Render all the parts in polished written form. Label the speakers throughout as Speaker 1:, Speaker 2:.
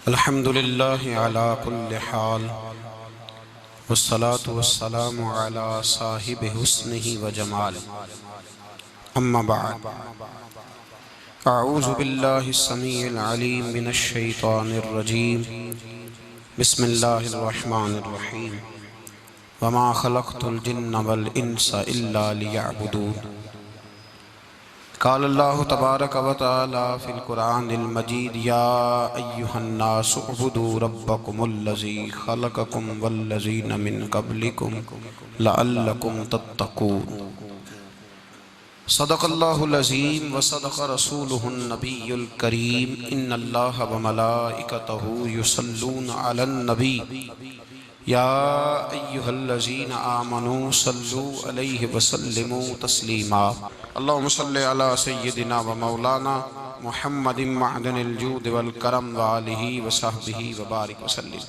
Speaker 1: अल्हम्दुलिल्लाहि अला कुल्लि हाल वस्सलातु वस्सलामु अला साहिबि हुस्निहि व जमाल। अम्मा बअद, अऊज़ु बिल्लाहि स्समीइल अलीम मिनश शैतानिर रजीम। बिस्मिल्लाहिर रहमानिर रहीम। वमा खलक़तुल जिन्ना वल इंसा इल्ला लियअबुदून। क़ाल अल्लाहु तबारक व तआला फ़िल क़ुरआनिल मजीद, या अय्युहन्नासु उअ्बुदू रब्बकुमुल्लज़ी ख़लक़कुम वल्लज़ीना मिन क़ब्लिकुम लअल्लकुम तत्तक़ून। सदक़ल्लाहुल अज़ीम व सदक़ रसूलुहुन नबियुल करीम। इन्नल्लाहा व मलाइकतहु युसल्लूना अलन नबी, या अय्युहल्लज़ीना आमनू सल्लू अलैहि व सल्लिमू तस्लीमा। अल्लाहुम्मा सल्लि अला सय्यिदिना व मौलाना मुहम्मदिन मअदनिल जूद वल करम व आलिहि व सहबिहि व बारिक व सल्लिम।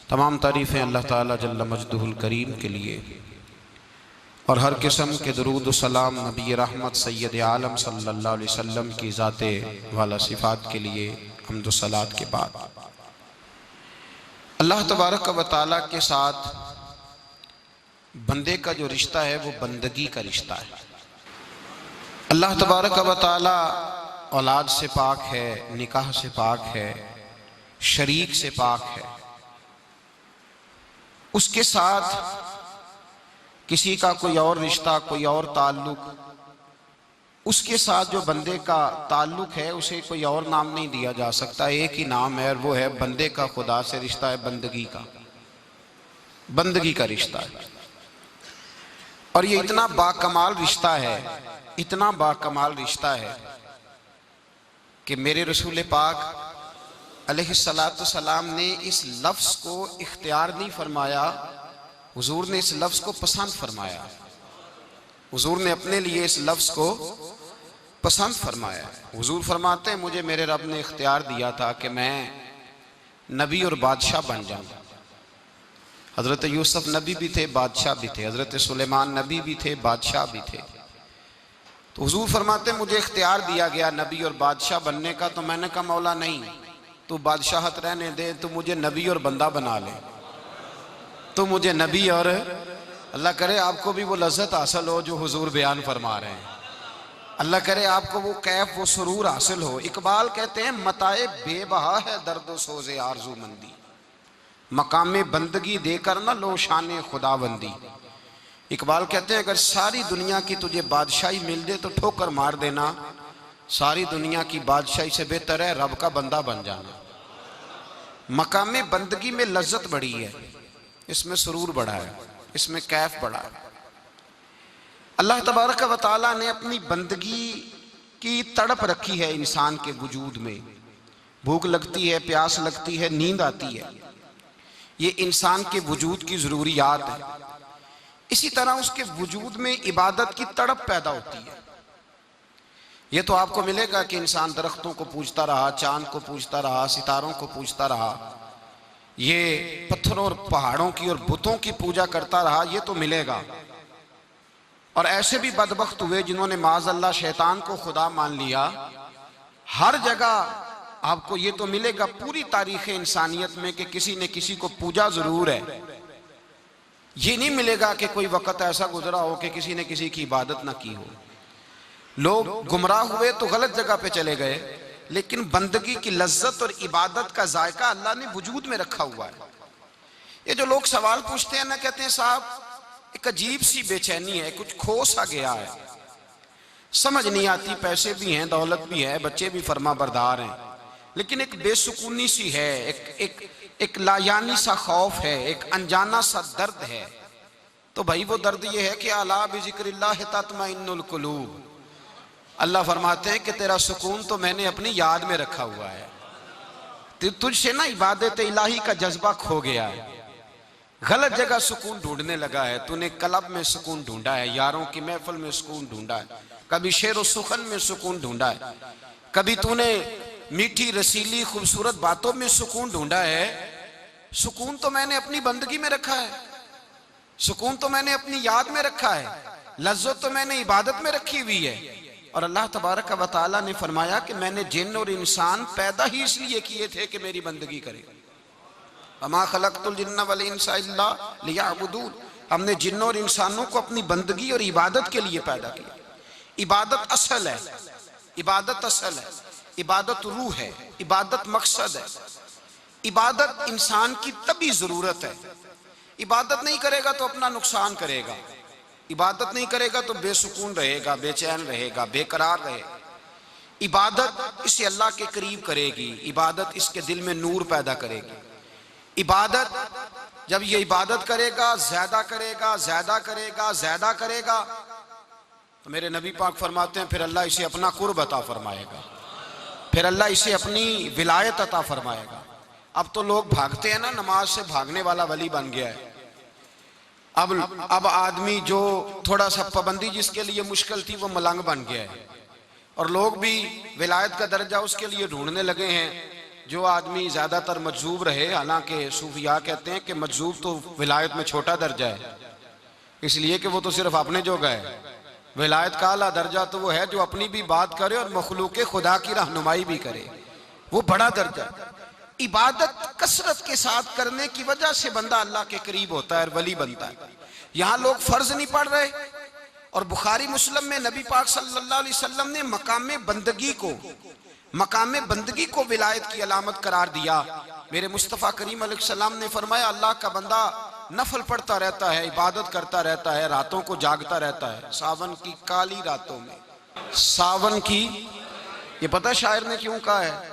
Speaker 1: तमाम तारीफ़ें अल्लाह ताला जल्ल मजदुहुल करीम के लिए और हर किस्म के दुरूद व सलाम नबी रहमत सय्यद आलम सल्लल्लाहु अलैहि वसल्लम की ज़ाते वाला सिफ़ात के लिए हम्द व सलात के बाद, अल्लाह तबारक व तआला के साथ बंदे का जो रिश्ता है वो बंदगी का रिश्ता है। अल्लाह तबारक व तआला औलाद से पाक है, निकाह से पाक है, शरीक से पाक है। उसके साथ किसी का कोई और रिश्ता, कोई और ताल्लुक, उसके साथ जो बंदे का ताल्लुक है उसे कोई और नाम नहीं दिया जा सकता। एक ही नाम है और वो है बंदे का खुदा से रिश्ता है, बंदगी का, बंदगी का रिश्ता है। और ये इतना बाकमाल रिश्ता है, इतना बाकमाल रिश्ता है कि मेरे रसूल पाक अलैहिस्सलातु सलाम ने इस लफ्ज़ को इख्तियार नहीं फरमाया, हुजूर ने इस लफ्ज़ को पसंद फरमाया। हुजूर ने अपने लिए इस लफ्ज़ को पसंद फरमाया। हुजूर फरमाते हैं, मुझे मेरे रब ने इख्तियार दिया था कि मैं नबी और बादशाह बन जाऊँ। हज़रत यूसुफ नबी भी थे, बादशाह भी थे। हज़रत सुलेमान नबी भी थे, बादशाह भी थे। तो हुजूर फरमाते हैं, मुझे इख्तियार दिया गया नबी और बादशाह बनने का। तो मैंने कहा, मौला नहीं, तू बादशाहत रहने दे, तू मुझे नबी और बंदा बना ले। तो मुझे नबी और, अल्लाह करे आपको भी वो लज्जत हासिल हो जो हुजूर बयान फरमा रहे हैं। अल्लाह करे आपको वो कैफ, वो सुरूर हासिल हो। इकबाल कहते हैं, मताए बेबहा है दर्द सोज़े आरज़ू मंदी, मकामे बंदगी देकर न लो शाने खुदाबंदी। इकबाल कहते हैं, अगर सारी दुनिया की तुझे बादशाही मिल जाए तो ठोकर मार देना। सारी दुनिया की बादशाही से बेहतर है रब का बंदा बन जाना। मकामे बंदगी में लज्जत बड़ी है, इसमें सुरूर बड़ा है, इसमें कैफ बड़ा है। अल्लाह तबारक व तआला ने अपनी बंदगी की तड़प रखी है इंसान के वजूद में। भूख लगती है, प्यास लगती है, नींद आती है, ये इंसान के वजूद की ज़रूरियात है। इसी तरह उसके वजूद में इबादत की तड़प पैदा होती है। ये तो आपको मिलेगा कि इंसान दरख्तों को पूजता रहा, चांद को पूजता रहा, सितारों को पूजता रहा, ये पत्थरों और पहाड़ों की और बुतों की पूजा करता रहा, ये तो मिलेगा। और ऐसे भी बदबख्त हुए जिन्होंने माज़अल्लाह शैतान को खुदा मान लिया। हर जगह आपको ये तो मिलेगा पूरी तारीख़ इंसानियत में कि किसी ने किसी को पूजा जरूर है। ये नहीं मिलेगा कि कोई वक़्त ऐसा गुजरा हो कि किसी ने किसी की इबादत ना की हो। लोग गुमराह हुए तो गलत जगह पे चले गए, लेकिन बंदगी की लज्जत और इबादत का जायका अल्लाह ने वजूद में रखा हुआ है। ये जो लोग सवाल पूछते हैं ना, कहते हैं साहब एक अजीब सी बेचैनी है, कुछ खो सा गया है, समझ नहीं आती, पैसे भी हैं, दौलत भी है, बच्चे भी फर्मा बरदार हैं, लेकिन एक बेसुकूनी सी है, एक लायानी सा खौफ है, एक अनजाना सा दर्द है। तो भाई वो दर्द ये है कि अला बिज़िक्रिल्लाह तत्मइन्नुल कुलूब। अल्लाह फरमाते हैं कि तेरा सुकून तो मैंने अपनी याद में रखा हुआ है। तुझसे ना इबादत इलाही का जज्बा खो गया है, गलत जगह सुकून ढूंढने लगा है। तूने क्लब में सुकून ढूंढा है, यारों की महफिल में सुकून ढूंढा है, कभी शेर व सुखन में सुकून ढूंढा है, कभी तूने मीठी रसीली खूबसूरत बातों में सुकून ढूंढा है। सुकून तो मैंने अपनी बंदगी में रखा है, सुकून तो मैंने अपनी याद में रखा है, लज्जत तो मैंने इबादत में रखी हुई है। और अल्लाह तबारक व तआला ने फरमाया कि मैंने जिन और इंसान पैदा ही इसलिए किए थे कि मेरी बंदगी करें। वमा खलक़तुल जिन्ना वल इंसा इल्ला लियअबुदून। हमने जिन्नों और इंसानों को अपनी बंदगी और इबादत के लिए पैदा किया। इबादत असल है, इबादत असल है, इबादत रूह है, इबादत मकसद है। इबादत इंसान की तभी जरूरत है। इबादत नहीं करेगा तो अपना नुकसान करेगा, इबादत नहीं करेगा तो बेसुकून रहेगा, बेचैन रहेगा, बेकरार रहेगा। इबादत इसे अल्लाह के करीब करेगी, इबादत इसके दिल में नूर पैदा करेगी। इबादत जब ये इबादत करेगा, ज्यादा करेगा, ज्यादा करेगा, ज्यादा करेगा, तो मेरे नबी पाक फरमाते हैं फिर अल्लाह इसे अपना कुर्ब अता फरमाएगा, फिर अल्लाह इसे अपनी विलायत अता फरमाएगा। अब तो लोग भागते हैं ना, नमाज से भागने वाला वली बन गया है। अब आदमी जो थोड़ा सा पाबंदी जिसके लिए मुश्किल थी वो मलंग बन गया है, और लोग भी विलायत का दर्जा उसके लिए ढूंढने लगे हैं। जो आदमी ज्यादातर मजजूब रहे, हालांकि सूफिया कहते हैं कि मजजूब तो विलायत में छोटा दर्जा है, इसलिए कि वो तो सिर्फ अपने जोगा है। विलायत का आला दर्जा तो वो है जो अपनी भी बात करे और मखलूक खुदा की रहनुमाई भी करे, वो बड़ा दर्जा। इबादत कसरत के साथ करने की वजह से बंदा अल्लाह के करीब होता है और वली बनता है। यहाँ लोग फर्ज नहीं पढ़ रहे, और बुखारी मुस्लिम में नबी पाक सल्लल्लाहु अलैहि वसल्लम ने मकाम बंदगी को विलायत की अलामत करार दिया। मेरे मुस्तफ़ा करीम अलैहिस्सलाम ने फरमाया अल्लाह का बंदा नफल पढ़ता रहता है, इबादत करता रहता है, रातों को जागता रहता है, सावन की काली रातों में। सावन की, ये पता शायर ने क्यों कहा है?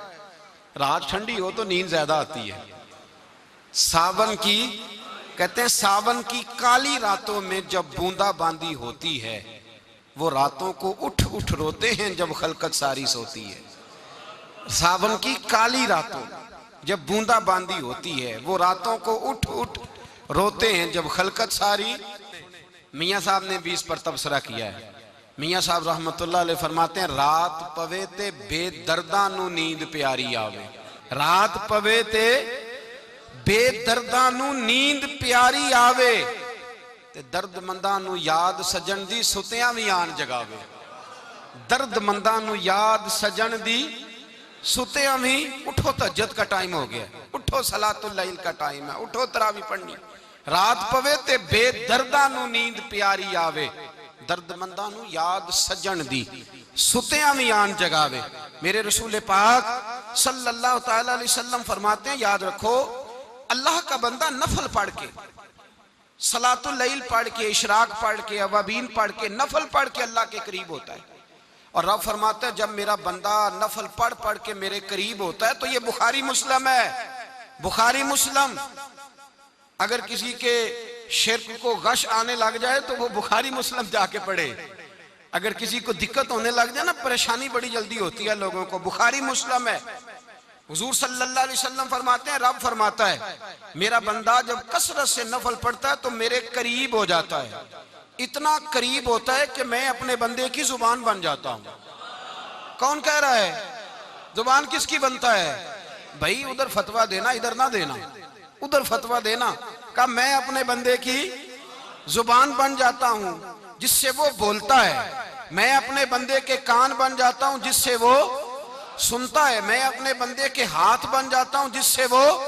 Speaker 1: रात ठंडी हो तो नींद ज्यादा आती है। सावन की, कहते हैं सावन की काली रातों में जब बूंदा बांदी होती है, वो रातों को उठ उठ रोते हैं जब खलकत सारी सोती है। सावन की काली रातों जब बूंदा बांदी होती है, वो रातों को उठ उठ रोते हैं जब खलकत सारी। मियाँ साहब ने भी इस पर तबसरा किया है। मियाँ साहब रहमतुल्लाह अलैह फरमाते हैं रात पवे ते बेदर्दा नू नींद प्यारी आवे। रात पवे ते बेदर्दा नू नींद प्यारी आवे, ते दर्दमंदा नू याद सजन दी सुतियां भी आन जगावे। दर्दमंदा नू याद सजन दी सुतियां भी। उठो तहज्जुद का टाइम हो गया, उठो सलातुल लैल का टाइम है, उठो तरावी पढ़नी। रात पवे ते बेदर्दा नू नींद प्यारी आवे, दर्दमंदा नू याद सजन दी सुतियां भी आन जगावे। मेरे रसूल पाक सल्लल्लाहु तआला अलैहि वसल्लम फरमाते हैं याद रखो, अल्लाह का बंदा नफल पढ़ के, सलातुल लैल पढ़ के, इशराक पढ़ के, अवाबीन पढ़ के, नफल पढ़ के अल्लाह के करीब होता है। और रब फरमाता है जब मेरा बंदा नफल पढ़ पढ़ के मेरे करीब होता है, तो ये बुखारी मुस्लिम है, बुखारी मुस्लिम। अगर किसी के शिर्क को गश आने लग जाए तो वो बुखारी मुस्लिम जाके पढ़े। अगर किसी को दिक्कत होने लग जाए ना, परेशानी बड़ी जल्दी होती है लोगों को, बुखारी मुस्लिम है। हुजूर सल्लल्लाहु अलैहि वसल्लम फरमाते हैं, रब फरमाता है मेरा बंदा जब कसरत से नफल पढ़ता है तो मेरे करीब हो जाता है। इतना करीब होता है कि मैं अपने बंदे की जुबान बन जाता हूं। कौन कह रहा है? जुबान किसकी बनता है? भाई उधर फतवा देना, इधर ना देना, उधर फतवा देना। का मैं अपने बंदे की जुबान बन जाता हूं जिससे वो बोलता है। मैं अपने बंदे के कान बन जाता हूं जिससे वो सुनता है। मैं अपने बंदे के हाथ बन जाता हूं जिससे वो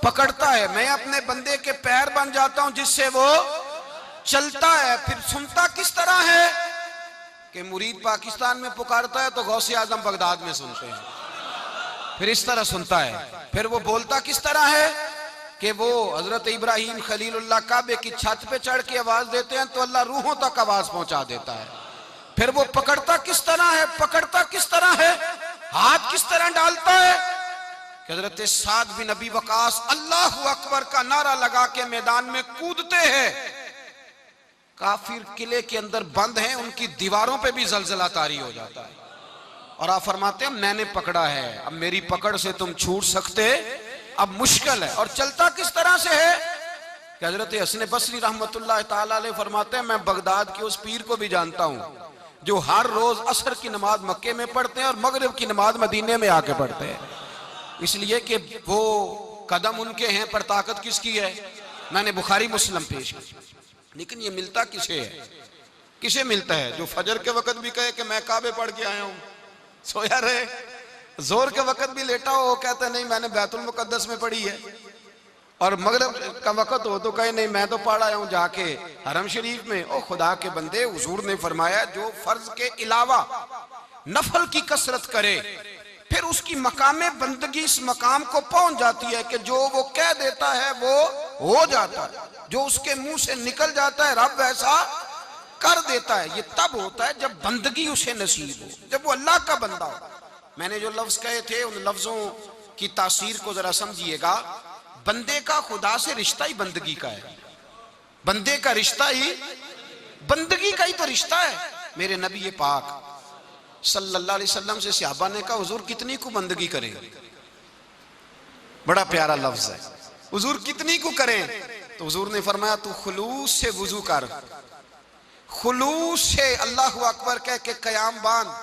Speaker 1: पकड़ता है। मैं अपने बंदे के पैर बन जाता हूं जिससे वो चलता है। फिर सुनता किस तरह है कि मुरीद पाकिस्तान में पुकारता है तो गौसे आजम बगदाद में सुनते हैं, फिर इस तरह सुनता है। फिर वो बोलता किस तरह है कि वो हजरत इब्राहिम खलीलुल्लाह काबे की छत पे चढ़ के आवाज देते हैं तो अल्लाह रूहों तक आवाज पहुंचा देता है। फिर वो पकड़ता किस तरह है, पकड़ता किस तरह है, हाथ किस तरह डालता है कि हजरत साद बिन अबी वकास अल्लाहु अकबर का नारा लगा के मैदान में कूदते हैं। काफिर किले के अंदर बंद हैं, उनकी दीवारों पे भी जलजला तारी हो जाता है। और आप फरमाते हैं मैंने पकड़ा है, अब मेरी पकड़ से तुम छूट सकते अब मुश्किल है। और चलता किस तरह से है कि हजरत हसन बसरी रहमतुल्लाह ताला अलैह फरमाते हैं मैं बगदाद के उस पीर को भी जानता हूं जो हर रोज असर की नमाज मक्के में पढ़ते हैं और मगरिब की नमाज मदीने में आके पढ़ते हैं, इसलिए कि वो कदम उनके हैं पर ताकत किसकी है? मैंने बुखारी मुस्लिम पेश की। लेकिन ये मिलता किसे है? किसे मिलता है? जो फजर के वक्त भी कहे कि मैं काबे पढ़ के आया हूं, सोया रहे। जोर के वक्त भी लेटा हो, वो कहता है नहीं मैंने बैतुल मुकद्दस में पढ़ी है। और मगरिब का वक्त हो तो कहे नहीं मैं तो पढ़ आया हूं जाके हरम शरीफ में। ओ खुदा के बंदे, हुजूर ने फरमाया जो फर्ज के अलावा नफल की कसरत करे फिर उसकी मकामे बंदगी इस मकाम को पहुंच जाती है कि जो वो कह देता है वो हो जाता है, जो उसके मुंह से निकल जाता है रब वैसा कर देता है। ये तब होता है जब बंदगी उसे नसीब हो, जब वो अल्लाह का बंदा हो। मैंने जो लफ्ज कहे थे उन लफ्जों की तासीर को जरा समझिएगा। बंदे का खुदा से रिश्ता ही बंदगी का है, बंदे का रिश्ता ही बंदगी का ही तो रिश्ता है। मेरे नबी पाक सल्लल्लाहु अलैहि वसल्लम से सहाबा ने कहा हुजूर कितनी को बंदगी करें? बड़ा प्यारा लफ्ज है, हुजूर कितनी को करें? तो हुजूर ने फरमाया तू खुलूस से वुजू कर, खुलूस से अल्लाहु अकबर कह के कयाम बांध,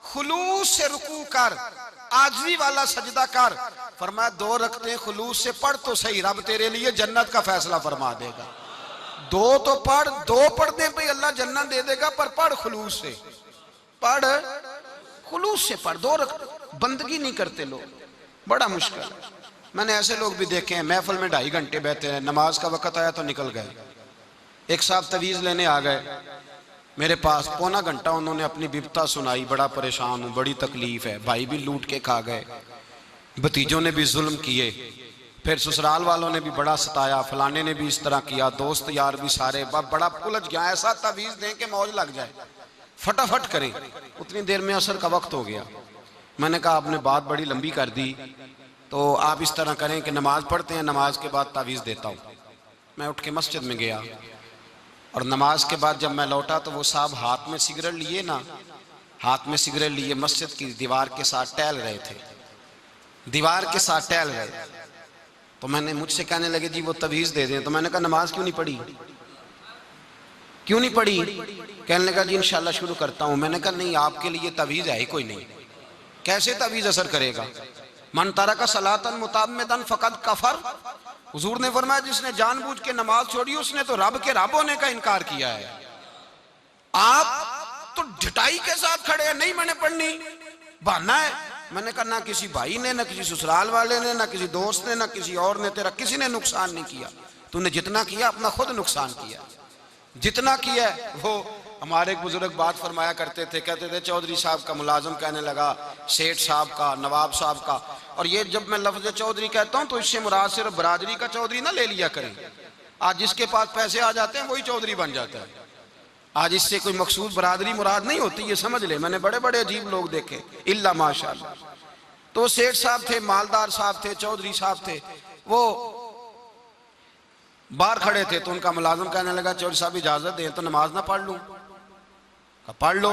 Speaker 1: खुलूस से रुकू कर, आजजी वाला सजदा कर। फरमाया 2 रखते खुलूस से पढ़ तो सही, रब तेरे लिए जन्नत का फैसला फरमा देगा। 2 तो पढ़, 2 पढ़ने पे अल्लाह जन्नत दे देगा, पर पढ़ खुलूस से, पढ़ खुलूस से पढ़। 2 रख, बंदगी नहीं करते लोग, बड़ा मुश्किल। मैंने ऐसे लोग भी देखे हैं महफिल में 2.5 घंटे बैठे हैं, नमाज का वक्त आया तो निकल गए। एक साहब तवीज़ लेने आ गए मेरे पास, पौना घंटा उन्होंने अपनी बिपता सुनाई, बड़ा परेशान हूँ, बड़ी तकलीफ है, भाई भी लूट के खा गए, भतीजों ने भी जुल्म किए, फिर ससुराल वालों ने भी बड़ा सताया, फलाने ने भी इस तरह किया, दोस्त यार भी सारे, बड़ा उलझ गया। ऐसा तवीज़ दें कि मौज लग जाए, फटाफट करें। उतनी देर में असर का वक्त हो गया। मैंने कहा आपने बात बड़ी लंबी कर दी, तो आप इस तरह करें कि नमाज पढ़ते हैं, नमाज के बाद तावीज़ देता हूँ। मैं उठ के मस्जिद में गया और नमाज के बाद जब मैं लौटा तो वो साहब हाथ में सिगरेट लिए ना, हाथ में सिगरेट लिए मस्जिद की दीवार के साथ टहल रहे थे, दीवार के साथ टहल रहे। तो मैंने, मुझसे कहने लगे जी वो तवीज़ दे दें। तो मैंने कहा नमाज क्यों नहीं पढ़ी, क्यों नहीं पढ़ी? कहने लगा जी इंशाल्लाह शुरू करता हूँ। मैंने कहा नहीं, आपके लिए तवीज़ है ही कोई नहीं, कैसे तवीज़ असर करेगा? मन तरका सलातन मुताम्मिदन फकद कफर। हुजूर ने फरमाया जिसने जानबूझ के नमाज छोड़ी उसने तो रब के रब होने का इनकार किया है। आप तो ढटाई के साथ खड़े हैं, नहीं मैंने पढ़नी, बहाना है। मैंने कहा ना किसी भाई ने, ना किसी ससुराल वाले ने, ना किसी दोस्त ने, ना किसी और ने, तेरा किसी ने नुकसान नहीं किया। तूने जितना किया अपना खुद नुकसान किया, जितना किया। वो हमारे एक बुजुर्ग बात फरमाया करते थे, कहते थे चौधरी साहब का मुलाजम कहने लगा सेठ साहब का, नवाब साहब का। और ये जब मैं लफ्ज चौधरी कहता हूँ तो इससे मुराद सिर्फ बरादरी का चौधरी ना ले लिया करें। आज जिसके पास पैसे आ जाते हैं वही चौधरी बन जाता है। आज इससे कोई मकसूद बरादरी मुराद नहीं होती, ये समझ ले। मैंने बड़े बड़े अजीब लोग देखे, इल्ला माशाअल्लाह। तो सेठ साहब थे, मालदार साहब थे, चौधरी साहब थे, वो बाहर खड़े थे। तो उनका मुलाजिम कहने लगा चौधरी साहब इजाजत दें तो नमाज ना पढ़ लूं? पढ़ लो।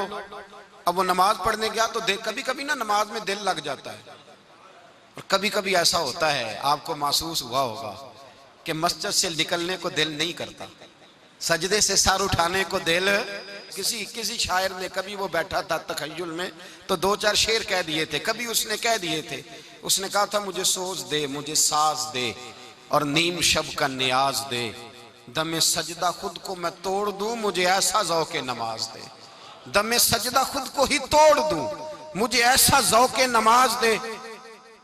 Speaker 1: अब वो नमाज पढ़ने गया तो कभी कभी ना नमाज में दिल लग जाता है, और कभी कभी ऐसा होता है, आपको महसूस हुआ होगा कि मस्जिद से निकलने को दिल नहीं करता, सजदे से सर उठाने को दिल। किसी शायर ने, कभी वो बैठा था तखय्युल में तो 2-4 शेर कह दिए थे। कभी उसने कह दिए थे, उसने कहा था मुझे सोच दे, मुझे साज दे, और नीम शब का नियाज दे, दमे सजदा खुद को मैं तोड़ दूं, मुझे ऐसा ज़ौक़े नमाज दे। दमे सजदा खुद को ही तोड़ दूं, मुझे ऐसा ज़ौक़े नमाज दे।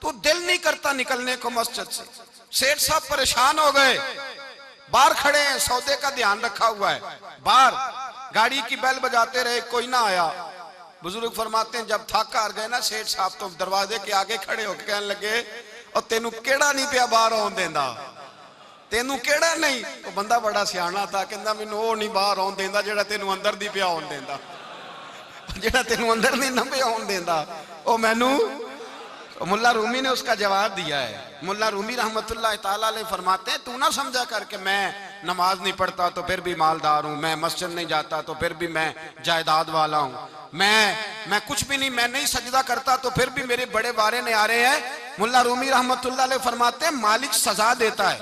Speaker 1: तो दिल नहीं करता निकलने को मस्जिद से। सेठ साहब परेशान हो गए, बाहर खड़े हैं, सौदे का ध्यान रखा हुआ है, बाहर गाड़ी की बेल बजाते रहे, कोई ना आया। बुजुर्ग फरमाते हैं जब थक हार गए ना सेठ साहब तो दरवाजे के आगे खड़े होकर कहने लगे और तेनू केड़ा नहीं पिया बाहर आउण देंदा, तेनू केड़ा नहीं? तो बंदा बड़ा सियाना था, कहंदा मैनू वो नहीं बाहर आउण देंदा जेड़ा तेनू अंदर दी पिया आउण देंदा, जेड़ा तेनू अंदर नहीं ना पिया आउण देंदा ओ मैनू। मुल्ला रूमी ने उसका जवाब दिया है। मुल्ला रूमी रहमतुल्लाह ताला अलैह फरमाते हैं तू ना समझा कर के मैं नमाज नहीं पढ़ता तो फिर भी मालदार हूँ, मैं मस्जिद नहीं जाता तो फिर भी मैं जायदाद वाला हूँ, मैं कुछ भी नहीं, मैं नहीं सजदा करता तो फिर भी मेरे बड़े बारे ने आ रहे हैं। मुल्ला रूमी रहमतुल्लाह अलैह फरमाते हैं मालिक सजा देता है,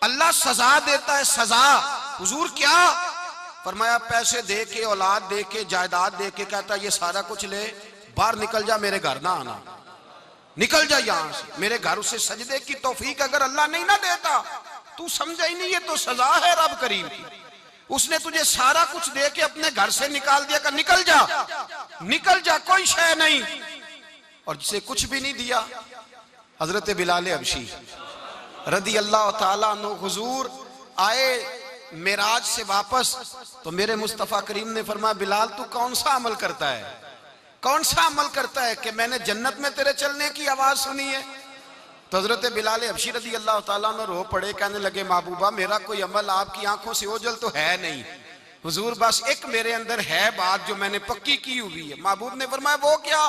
Speaker 1: अल्लाह सजा देता है। सजा हुजूर क्या? फरमाया पैसे दे के, औलाद दे के, जायदाद दे के, कहता ये सारा कुछ ले, बाहर निकल जा, मेरे घर ना आना, निकल जा यहां से मेरे घर। उसे सजदे की तौफीक अगर अल्लाह नहीं ना देता, तू समझा ही नहीं, ये तो सजा है रब करीम की। उसने तुझे सारा कुछ दे के अपने घर से निकाल दिया कि निकल जा, निकल जा, कोई शय नहीं, और जिसे कुछ भी नहीं दिया। हजरत बिलाल हबशी रदी अल्लाह ताला अन्हु हुजूर आए मेराज से वापस, तो मेरे मुस्तफ़ा करीम ने फरमाया बिलाल तू कौन सा अमल करता है, कौन सा अमल करता है कि मैंने जन्नत में तेरे चलने की आवाज सुनी है। तो हजरत बिलाल हबशी रदी अल्लाह ताला अन्हु रो पड़े, कहने लगे महबूबा मेरा कोई अमल आपकी आंखों से ओझल तो है नहीं, हुजूर बस एक मेरे अंदर है बात जो मैंने पक्की की हुई है। महबूब ने फरमाया वो क्या?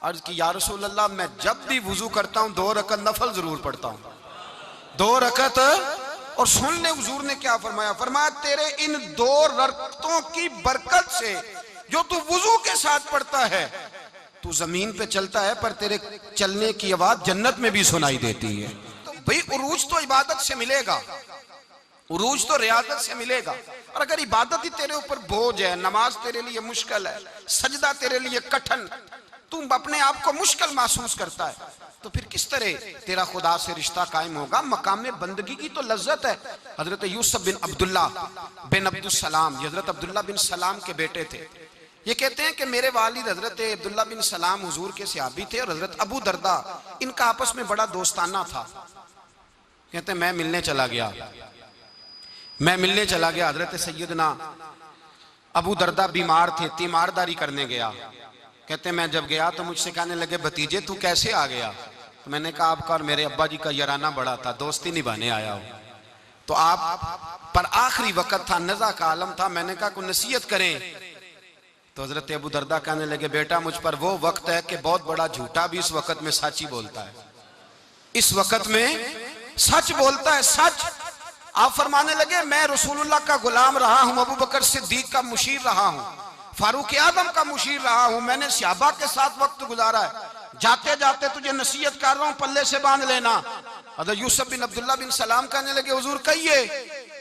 Speaker 1: अर्ज की या रसूल अल्लाह मैं जब भी वुजू करता हूं 2 रकत नफल जरूर पढ़ता हूं, 2 रकत। और सुन ले हुजूर ने क्या फरमाया, फरमाया तेरे इन 2 रकतों की बरकत से जो तू वुजू के साथ पढ़ता है, तू जमीन पे चलता है पर तेरे चलने की आवाज जन्नत में भी सुनाई देती है। तो भाई उरूज तो इबादत से मिलेगा, उरूज तो रियादत से मिलेगा। और अगर इबादत ही तेरे ऊपर बोझ है, नमाज तेरे लिए मुश्किल है, सजदा तेरे लिए कठिन, तुम अपने आप को मुश्किल महसूस करता है, तो फिर किस तरह तेरा खुदा से रिश्ता कायम होगा? मकाम बंदगी की तो लज्जत है। हजरत यूसुफ बिन अब्दुल्ला बिन अब्दुल सलाम, हजरत अब्दुल्ला बिन सलाम के बेटे थे। ये कहते हैं कि मेरे वालिद हजरत अब्दुल्ला बिन सलाम हुजूर के सहाबी थे, और हजरत अबू दरदा इनका आपस में बड़ा दोस्ताना था। कहते हैं मैं मिलने चला गया, मैं मिलने चला गया। हजरत सैयदना अबू दरदा बीमार थे, तीमारदारी करने गया। कहते मैं जब गया तो मुझसे कहने लगे भतीजे तू कैसे आ गया? तो मैंने कहा आपका और मेरे अब्बा जी का याराना बड़ा था, दोस्ती निभाने आया हूं। तो आप पर आखिरी वक्त था, नज़ा का आलम था, मैंने कहा कोई नसीहत करें। तो हजरत अबू दरदा कहने लगे बेटा मुझ पर वो वक्त है कि बहुत बड़ा झूठा भी इस वक्त में सच ही बोलता है, इस वक्त में सच बोलता है, सच। आप फरमाने लगे मैं रसूलुल्लाह का गुलाम रहा हूं, अबू बकर सिद्दीक का मुशीर रहा हूं, फारूक आदम का मुशीर रहा हूं, मैंने सहाबा के साथ वक्त गुजारा है। जाते जाते तुझे नसीहत कर रहा हूं, पल्ले से बांध लेना। हज़रत यूसुफ बिन अब्दुल्ला बिन सलाम कहने लगे हुजूर कहिए।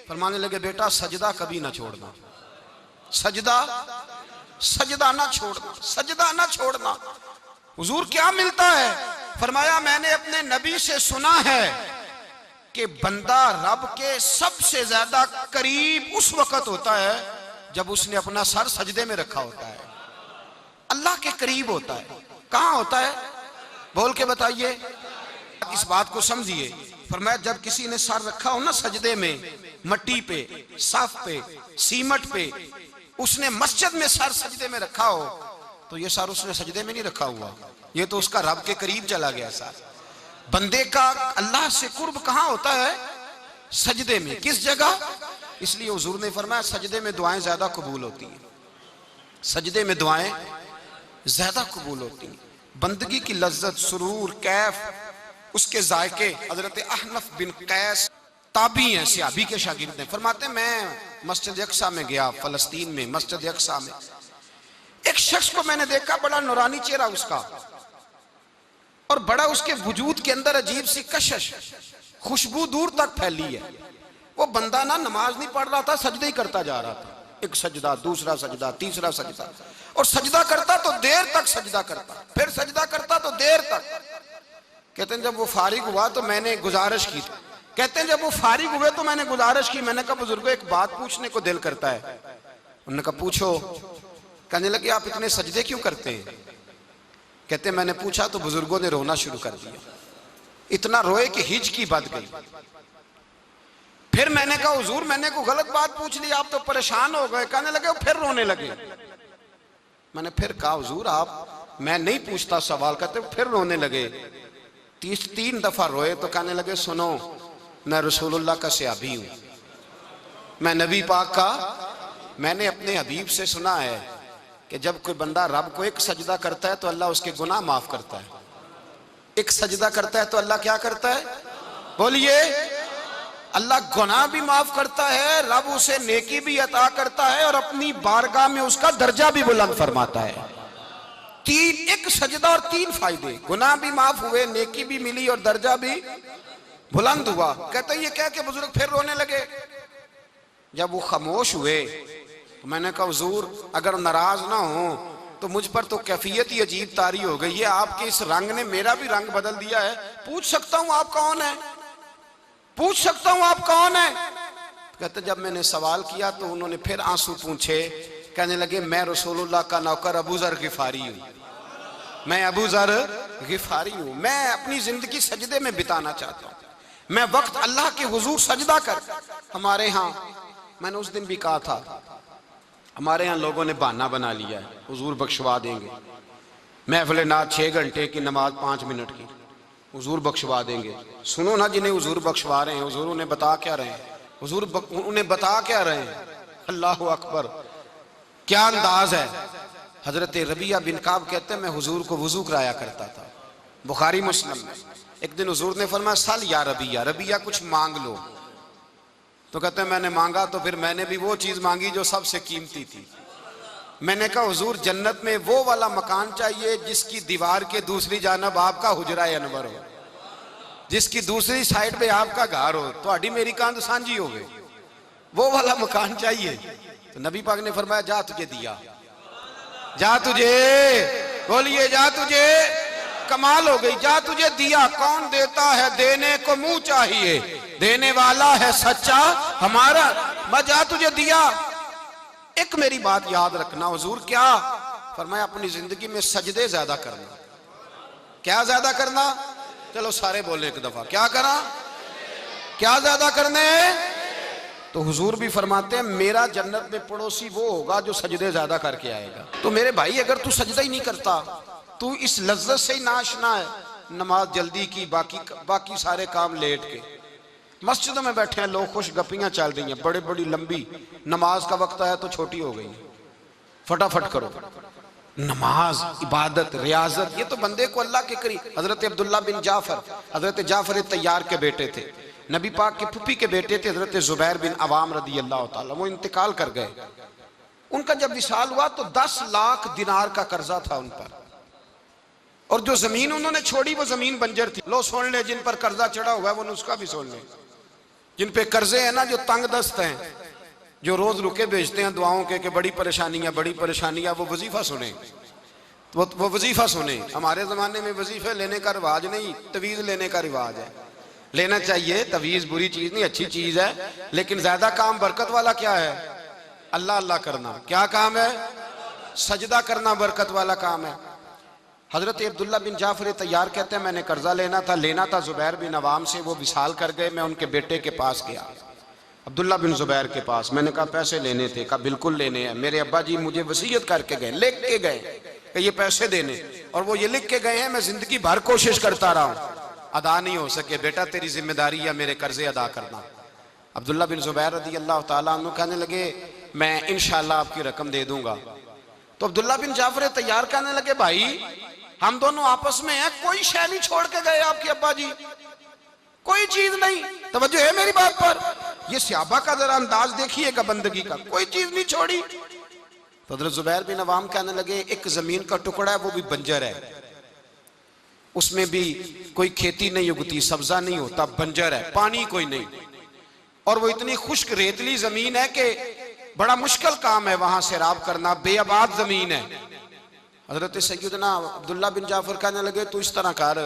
Speaker 1: फरमाने लगे बेटा सजदा कभी ना छोड़ना, सजदा सजदा ना छोड़ना, सजदा ना छोड़ना। हुजूर क्या मिलता है? फरमाया मैंने अपने नबी से सुना है कि बंदा रब के सबसे ज्यादा करीब उस वक्त होता है जब उसने अपना सर सजदे में रखा होता है, अल्लाह के करीब होता है। कहां होता है? बोल के बताइए, इस बात को समझिए। फरमाया जब किसी ने सर रखा हो ना सजदे में, मट्टी पे, साफ पे, सीमट पे, उसने मस्जिद में सर सजदे में रखा हो, तो ये सर उसने सजदे में नहीं रखा हुआ, ये तो उसका रब के करीब चला गया सर। बंदे का अल्लाह से कुर्ब कहां होता है? सजदे में। किस जगह? इसलिए हुजूर ने फरमाया सजदे में दुआएं ज्यादा कबूल होती हैं, सजदे में दुआएं ज्यादा कबूल होती हैं। बंदगी की लज्जत, सुरूर, कैफ, उसके जायके। हजरत अहनफ बिन कैस ताबी हैं, सहाबी के शागिर्द हैं। फरमाते मैं मस्जिद अक्सा में गया, फलस्तीन में मस्जिद अक्सा में एक शख्स को मैंने देखा, बड़ा नूरानी चेहरा उसका, और बड़ा उसके वजूद के अंदर अजीब सी कशिश, खुशबू दूर तक फैली है। वो बंदा ना नमाज नहीं पढ़ रहा था, सजदे ही करता जा रहा था, एक सजदा, दूसरा सजदा, तीसरा सजदा, और सजदा करता तो देर तक सजदा करता, फिर सजदा करता तो देर तक। कहते हैं जब वो फारिग हुआ तो मैंने गुजारिश की, कहते हैं जब वो फारिग हुए तो मैंने गुजारिश की, मैंने कहा बुजुर्गों एक बात पूछने को दिल करता है। उन्होंने कहा पूछो। कहने लगे आप इतने सजदे क्यों करते हैं? कहते मैंने पूछा तो बुजुर्गों ने रोना शुरू कर दिया, इतना रोए कि हिचकी बंध गई। फिर मैंने कहा हुजूर मैंने कोई गलत बात पूछ ली, आप तो परेशान हो गए। कहने लगे फिर रोने लगे। मैंने फिर कहा हुजूर आप, मैं नहीं पूछता सवाल, कहते फिर रोने लगे। 3 दफा रोए तो कहने लगे सुनो मैं रसूलुल्लाह का सहाबी हूं, मैं नबी पाक का, मैंने अपने हबीब से सुना है कि जब कोई बंदा रब को एक सजदा करता है तो अल्लाह उसके गुनाह माफ करता है, एक सजदा करता है तो अल्लाह क्या करता है? बोलिए, अल्लाह गुनाह भी माफ करता है, रब उसे नेकी भी अता करता है और अपनी बारगाह में उसका दर्जा भी बुलंद फरमाता है। 3 एक सजदा और 3 फायदे, गुनाह भी माफ हुए, नेकी भी मिली और दर्जा भी बुलंद हुआ। कहते ये कह के बुजुर्ग फिर रोने लगे। जब वो खामोश हुए तो मैंने कहा हुजूर अगर नाराज ना हो तो मुझ पर तो कैफियत ही अजीब तारी हो गई है, आपके इस रंग ने मेरा भी रंग बदल दिया है, पूछ सकता हूं आप कौन है? पूछ सकता हूं आप कौन है? कहते जब मैंने सवाल किया तो उन्होंने फिर आंसू पूछे, कहने लगे मैं रसूलुल्लाह का नौकर अबू ज़र गिफारी हूँ, मैं अबू ज़र गिफारी हूँ। मैं अपनी जिंदगी सजदे में बिताना चाहता हूँ, मैं वक्त अल्लाह के हुजूर सजदा कर। हमारे यहाँ, मैंने उस दिन भी कहा था, हमारे यहाँ लोगों ने बहाना बना लिया है हुजूर बख्शवा देंगे, महफिल नात 6 घंटे की, नमाज 5 मिनट की, हुजूर बख्शवा देंगे। सुनो ना, जिन्हें हुजूर बख्शवा रहे हैं, हुजूर उन्हें बता क्या रहे हैं, हुजूर उन्हें बता क्या रहे हैं। अल्लाह अकबर, क्या अंदाज है। हजरत रबिया बिन काब कहते हैं मैं हुजूर को वुजू कराया करता था, बुखारी मुस्लिम में। एक दिन हुजूर ने फरमाया सल या रबिया, रबिया कुछ मांग लो। तो कहते हैं मैंने मांगा तो फिर मैंने भी वो चीज मांगी जो सबसे कीमती थी। मैंने कहा हुजूर जन्नत में वो वाला मकान चाहिए जिसकी दीवार के दूसरी जानब आपका हुजरा अनवर हो, जिसकी दूसरी साइड पे आपका घर हो, तो अड़ी मेरी कांध सांझी हो गई, वो वाला मकान चाहिए। तो नबी पाक ने फरमाया जा तुझे दिया, जा तुझे, बोलिए जा तुझे, कमाल हो गई, जा तुझे दिया। कौन देता है, देने को मुंह चाहिए, देने वाला है सच्चा हमारा, मैं जा तुझे दिया। एक मेरी बात याद रखना, हुजूर क्या फरमाया, अपनी जिंदगी में सजदे ज्यादा करना। क्या ज्यादा करना, चलो सारे बोले एक दफा, क्या करा, क्या ज्यादा करने। तो हुजूर भी फरमाते हैं मेरा जन्नत में पड़ोसी वो होगा जो सजदे ज्यादा करके आएगा। तो मेरे भाई अगर तू सजदा ही नहीं करता, तू इस लज्जत से ही नाशना है, नमाज जल्दी की, बाकी सारे काम लेट के, मस्जिदों में बैठे हैं लोग, खुश गप्पियां चल रही हैं, बड़े बड़ी लंबी, नमाज का वक्त आया तो छोटी हो गई, फटाफट करो। नमाज, इबादत, रियाजत, ये तो बंदे को अल्लाह के करीब। हजरत अब्दुल्ला बिन जाफर, हजरत जाफर तैयार के बेटे थे, नबी पाक के फूफी के बेटे थे हजरत जुबैर बिन अवाम रदी अल्लाह ताला, वो इंतकाल कर गए। उनका जब विशाल हुआ तो 10 लाख दिनार का कर्जा था उन पर, और जो जमीन उन्होंने छोड़ी वो जमीन बंजर थी। लो सुन ले, जिन पर कर्जा चढ़ा हुआ है वो नुस्खा भी सुन ले। जिन पे कर्जे हैं ना, जो तंग दस्त हैं, जो रोज रुके भेजते हैं दुआओं के बड़ी परेशानियां, बड़ी परेशानियां, वो वजीफा सुने, वो वजीफा सुने। हमारे जमाने में वजीफे लेने का रिवाज नहीं, तवीज लेने का रिवाज है। लेना चाहिए, तवीज बुरी चीज नहीं, अच्छी चीज है, लेकिन ज्यादा काम बरकत वाला क्या है, अल्लाह अल्लाह करना। क्या काम है, सजदा करना बरकत वाला काम है। हजरत अब्दुल्ला बिन जाफर तैयार कहते हैं मैंने कर्जा लेना था जुबैर बिन अवाम से, वो विसाल कर गए। मैं उनके बेटे के पास गया, अब्दुल्ला बिन जुबैर के पास। मैंने कहा पैसे लेने थे, कहा बिल्कुल लेने हैं, मेरे अब्बा जी मुझे वसीयत करके गए, लिख के गए कि ये पैसे देने, और वो ये लिख के गए हैं, मैं जिंदगी भर कोशिश करता रहा हूँ, अदा नहीं हो सके। बेटा तेरी जिम्मेदारी है मेरे कर्जे अदा करना। अब्दुल्ला बिन जुबैर रदी अल्लाह ताला अन्हु कहने लगे मैं इंशाल्लाह आपकी रकम दे दूंगा। तो अब्दुल्ला बिन जाफर तैयार कहने लगे भाई हम दोनों आपस में हैं, कोई शै नहीं छोड़ के गए आपके अब्बा जी, कोई चीज नहीं। तवज्जो है मेरी बात पर, ये सहाबा का जरा अंदाज देखिएगा बंदगी का, कोई चीज नहीं छोड़ी। तो हज़रत जुबैर बिन अवाम कहने लगे एक जमीन का टुकड़ा है, वो भी बंजर है, उसमें भी कोई खेती नहीं उगती, सब्जा नहीं होता, बंजर है, पानी कोई नहीं, और वो इतनी खुश्क रेतली जमीन है कि बड़ा मुश्किल काम है वहां सैराब करना, बेआबाद जमीन है। हजरत सैयदना अब्दुल्ला बिन जाफर कहने लगे तू इस तरह कर,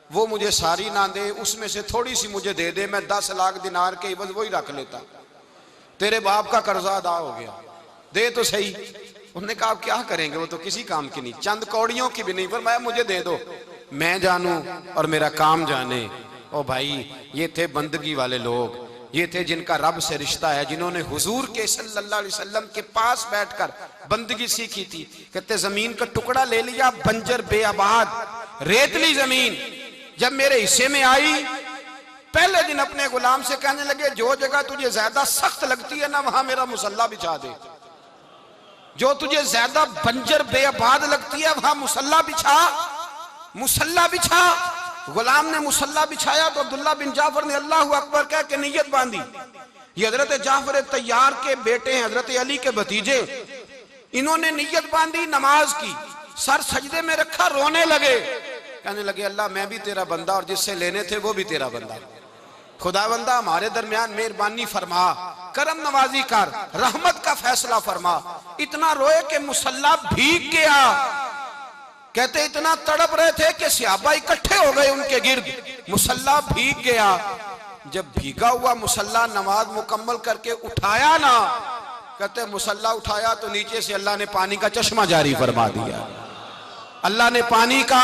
Speaker 1: वो मुझे सारी ना दे, उसमें से थोड़ी सी मुझे दे दे, मैं 10 लाख दिनार के इवज वही रख लेता, तेरे बाप का कर्जा अदा हो गया, दे तो सही। उन्होंने कहा आप क्या करेंगे, वो तो किसी काम की नहीं, चंद कौड़ियों की भी नहीं, पर मैं मुझे दे दो, मैं जानूं और मेरा काम जाने। ओ भाई ये थे बंदगी वाले लोग, ये थे जिनका रब से रिश्ता है, जिन्होंने हुजूर के सल्लल्लाहु अलैहि वसल्लम के पास बैठकर बंदगी सीखी थी। कहते जमीन का टुकड़ा ले लिया, बंजर बेआबाद रेतली जमीन, जब मेरे हिस्से में आई पहले दिन अपने गुलाम से कहने लगे जो जगह तुझे ज्यादा सख्त लगती है ना वहां मेरा मुसल्ला बिछा दे, जो तुझे ज्यादा बंजर बेआबाद लगती है वहां मुसल्ला बिछा, मुसल्ला बिछा। गुलाम ने मुसल्ला बिछाया तो अब्दुल्ला बिन जाफर ने अल्लाह अकबर कह के नियत बांधी। ये हजरत जाफर तैयार के बेटे हैं, हजरत अली के भतीजे, इन्होंने नियत बांधी नमाज की, सर सजदे में रखा, रोने लगे, कहने लगे अल्लाह मैं भी तेरा बंदा और जिससे लेने थे वो भी तेरा बंदा, खुदावंदा हमारे दरमियान मेहरबानी फरमा, करम नवाजी कर, रहमत का फैसला फरमा। इतना रोए कि मुसल्ला भीग गया। कहते इतना तड़प रहे थे कि सहाबा इकट्ठे हो गए उनके गिर्द, मुसल्ला भीग गया। जब भीगा हुआ मुसल्ला नमाज मुकम्मल करके उठाया ना, कहते मुसल्ला उठाया तो नीचे से अल्लाह ने पानी का चश्मा जारी फरमा दिया। अल्लाह ने पानी का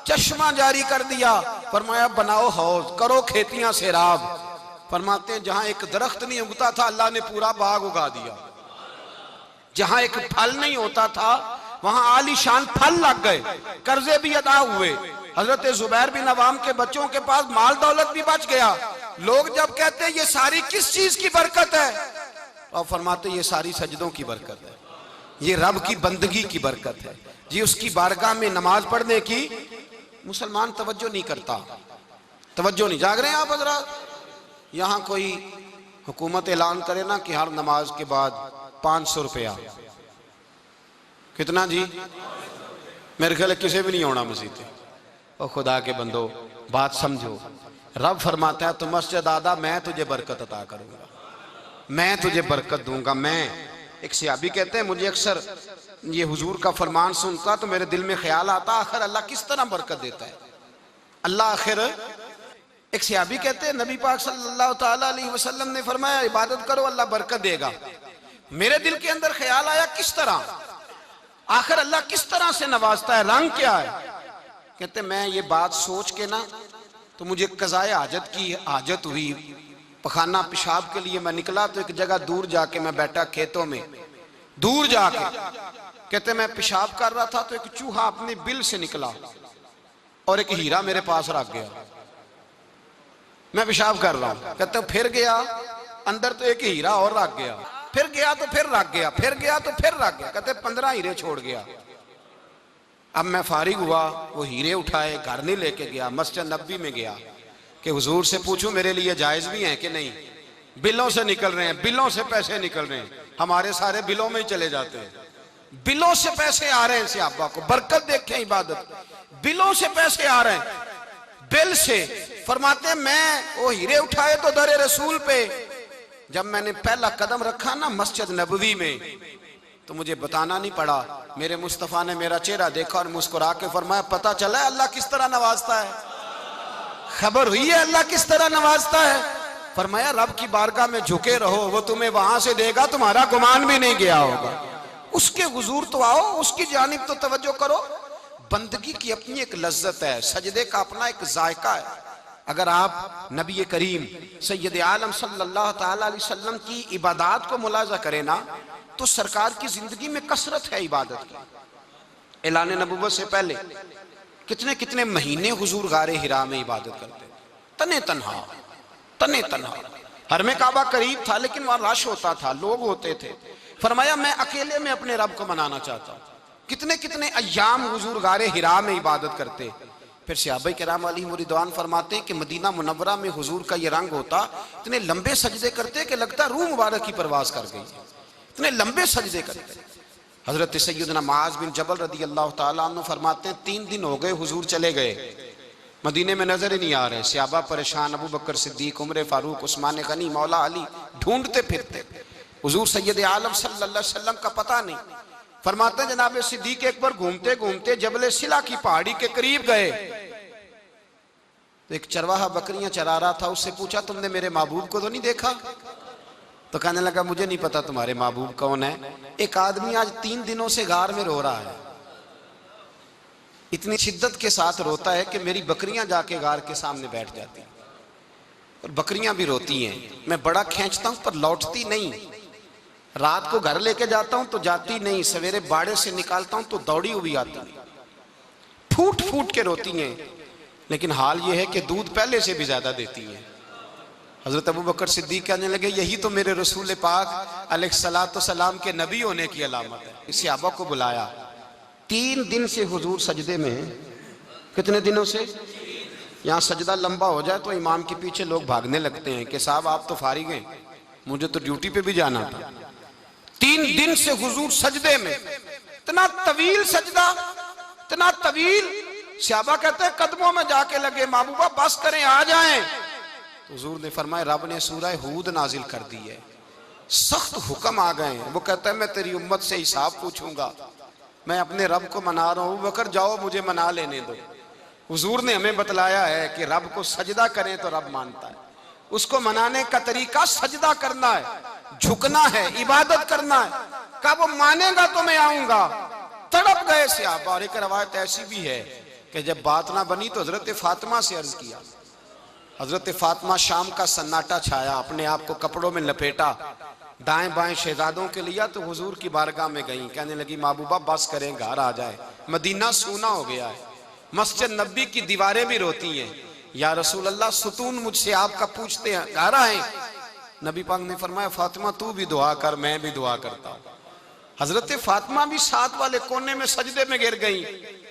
Speaker 1: चश्मा जारी कर दिया। फरमाया बनाओ हौज, करो खेतियां सैराब। फरमाते हैं जहां एक दरख्त नहीं उगता था अल्लाह ने पूरा बाग उगा दिया। जहां एक फल नहीं होता था वहां आलीशान फल लग गए, कर्जे भी अदा हुए। हजरत जुबैर बिन अवाम के बच्चों के पास माल दौलत भी बच गया। लोग जब कहते हैं ये सारी किस चीज की बरकत है, और फरमाते ये सारी सजदों की बरकत है, ये रब की बंदगी की बरकत है जी, उसकी बारगाह में नमाज पढ़ने की। मुसलमान तवज्जो नहीं करता, तवज्जो नहीं। जाग रहे हैं आप हजरात? यहाँ कोई हुकूमत ऐलान करे ना कि हर नमाज के बाद 500 रुपया, कितना जी? मेरे ख्याल किसी भी नहीं होना मस्जिद। और खुदा के बंदो बात समझो, रब फरमाता है तो मस्जिद आदा मैं तुझे बरकत अता करूंगा, मैं तुझे बरकत दूंगा। मैं एक सहाबी कहते हैं मुझे अक्सर ये हुजूर का फरमान सुनता तो मेरे दिल में ख्याल आता आखिर अल्लाह किस तरह बरकत देता है। अल्लाह आखिर, एक सहाबी कहते हैं नबी पाक सल्लल्लाहु ताला अलैहि वसल्लम ने फरमाया इबादत करो अल्लाह बरकत देगा। मेरे दिल के अंदर ख्याल आया किस तरह, आखिर अल्लाह किस तरह से नवाजता है, रंग क्या है? कहते मैं ये बात सोच के ना तो मुझे कज़ाए हाजत की हाजत हुई। पखाना पेशाब के लिए मैं निकला तो एक जगह दूर जाके मैं बैठा खेतों में, दूर जाके। कहते मैं पेशाब कर रहा था तो एक चूहा अपने बिल से निकला और एक हीरा मेरे पास रख गया। मैं पेशाब कर रहा हूं, कहते फिर गया अंदर तो एक हीरा और रख गया, फिर गया तो फिर रख गया, फिर गया तो फिर रख गया। कहते 15 हीरे छोड़ गया। अब मैं फारिग हुआ, वो हीरे उठाए, घर नहीं लेके गया, मस्जिद नबी में गया कि हुजूर से पूछूं मेरे लिए जायज भी हैं कि नहीं। बिलों से निकल रहे हैं, बिलों से पैसे निकल रहे हैं, हमारे सारे बिलों में ही चले जाते हैं। बिलों से पैसे आ रहे हैं, सहाबा को बरकत देखें इबादत, बिलों से पैसे आ रहे हैं, बिल से। फरमाते मैं वो हीरे उठाए तो दरे रसूल पे, जब मैंने पहला कदम रखा ना मस्जिद नबवी में तो मुझे बताना नहीं पड़ा, मेरे मुस्तफा ने मेरा चेहरा देखा और मुस्कुरा के फरमाया पता चला है अल्लाह किस तरह नवाजता है, खबर हुई है अल्लाह किस तरह नवाजता है। फरमाया रब की बारगाह में झुके रहो, वो तुम्हें वहां से देगा, तुम्हारा गुमान भी नहीं गया होगा। उसके हुजूर तो आओ, उसकी जानिब तो तवज्जो करो। बंदगी की अपनी एक लज्जत है, सजदे का अपना एक जायका है। अगर आप नबी करीम सैयद आलम सल्लल्लाहु ताला अलैहि वसल्लम की इबादत को मुलाजा करें ना तो सरकार की जिंदगी में कसरत है इबादत की। ऐलान नबुव्वत से पहले कितने कितने महीने हुजूर गारे हिरा में इबादत करते, तने तन्हा। हरमे काबा करीब था लेकिन वहां रश होता था, लोग होते थे। फरमाया मैं अकेले में अपने रब को मनाना चाहता हूं। कितने कितने अय्याम हुजूर गारे हिरा में इबादत करते। फिर सहाबा किराम अलैहिम रिदवान फरमाते हैं कि मदीना मुनव्वरा में हुजूर का ये रंग होता, इतने लंबे सजदे करते कि लगता रूह मुबारक की परवाज कर गई, इतने लंबे सजदे करते। हजरत सैयदना मुआज बिन जबल रदी अल्लाह ताला अन्हु फरमाते हैं 3 दिन हो गए हुजूर चले गए, मदीने में नजर ही नहीं आ रहे। सहाबा परेशान, अबू बकर सिद्दीक, उमर फारूक, उस्मान गनी, मौला अली ढूंढते फिरते, हुजूर सैयद आलम सल्लल्लाहु अलैहि वसल्लम का पता नहीं। फरमाते हैं जनाब सिद्दीक एक बार घूमते घूमते जबल सिला की पहाड़ी के करीब गए तो एक चरवाहा बकरियां चरा रहा था, उससे पूछा तुमने मेरे महबूब को तो नहीं देखा? तो कहने लगा मुझे नहीं पता तुम्हारे महबूब कौन है। एक आदमी आज 3 दिनों से गार में रो रहा है, इतनी शिद्दत के साथ रोता है कि मेरी बकरियां जाके गार के सामने बैठ जाती हैं और बकरियां भी रोती हैं। मैं बड़ा खींचता हूं पर लौटती नहीं, रात को घर लेके जाता हूं तो जाती नहीं, सवेरे बाड़े से निकालता हूं तो दौड़ी हुई आती, फूट फूट के रोती हैं। लेकिन हाल ये है कि दूध पहले से भी ज्यादा देती है। हजरत अबू बकर सिद्दीक कहने लगे यही तो मेरे रसूल पाक अलैहिस्सलातु सलाम के नबी होने की अलामत है। इस सहाबा को बुलाया, 3 दिन से हुजूर सजदे में हैं। कितने दिनों से? यहाँ सजदा लंबा हो जाए तो इमाम के पीछे लोग भागने लगते हैं कि साहब आप तो फारिग हैं, मुझे तो ड्यूटी पे भी जाना था। 3 दिन से हुजूर सजदे में, इतना तवील सजदा, इतना तवील। सहाबा कहते हैं कदमों में जाके लगे, महबूबा बस करें आ जाएं। तो हुजूर ने फरमाया रब ने सूरह हूद नाजिल कर दी है, सख्त हुक्म आ गए हैं। वो कहता है मैं तेरी उम्मत से हिसाब पूछूंगा, मैं अपने रब को मना रहा हूं, बकर जाओ मुझे मना लेने दो। हुजूर ने हमें बतलाया है कि रब को सजदा करें तो रब मानता है। उसको मनाने का तरीका सजदा करना है, झुकना है, इबादत करना है। कहा वो मानेगा तो मैं आऊंगा। तड़प गए सहाबा। और एक रवायत ऐसी भी है कि जब बात ना बनी तो हजरत फातिमा से अर्ज किया। हजरत फातिमा शाम का सन्नाटा छाया, अपने आप को कपड़ों में लपेटा, दाएं बाएं शहजादों के लिया तो हुजूर की बारगाह में गई। कहने लगी महबूबा बस करें, घर आ जाए, मदीना सूना हो गया है, मस्जिद नबी की दीवारें भी रोती हैं। या रसूल अल्लाह सुतून मुझसे आपका पूछते हैं, घर आए। नबी पाक ने फरमाया फातिमा तू भी दुआ कर, मैं भी दुआ करता हूं। हजरत फातिमा भी साथ वाले कोने में सजदे में गिर गई।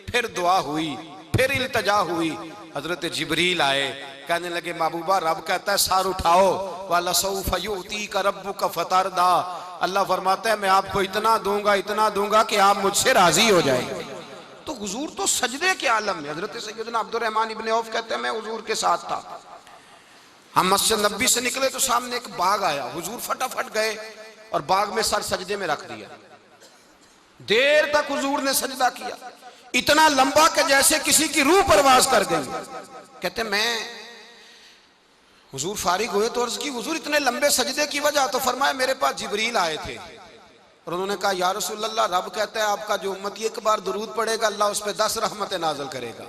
Speaker 1: फिर दुआ हुई, फिर इल्तजा हुई। हजरत जिब्रील आए, कहने लगे महबूबा रब कहता है सार उठाओ, वाला सौफ युतीका रब्बुका फतरदा। अल्लाह फरमाता है मैं आपको इतना दूंगा कि आप मुझसे राजी हो जाएंगे। तो हुजूर तो सजदे के आलम में। हजरत सैयदना अब्दुर्रहमान इब्ने औफ कहते हैं मैं हुजूर के साथ था। हम मस्जिद नबी से निकले तो सामने एक बाग आया। हुजूर फटाफट गए और बाग में सर सजदे में रख दिया। देर तक हुजूर ने सजदा किया, इतना लंबा कि जैसे किसी की रूह परवाज कर गई। कहते मैं हुजूर फारिग हुए तो अर्ज की हुजूर इतने लंबे सजदे की वजह? तो फरमाया मेरे पास जिब्रील आए थे और उन्होंने कहा या रसूल अल्लाह रब कहता है आपका जो उम्मती एक बार दुरूद पड़ेगा अल्लाह उस पर 10 रहमतें नाज़िल करेगा,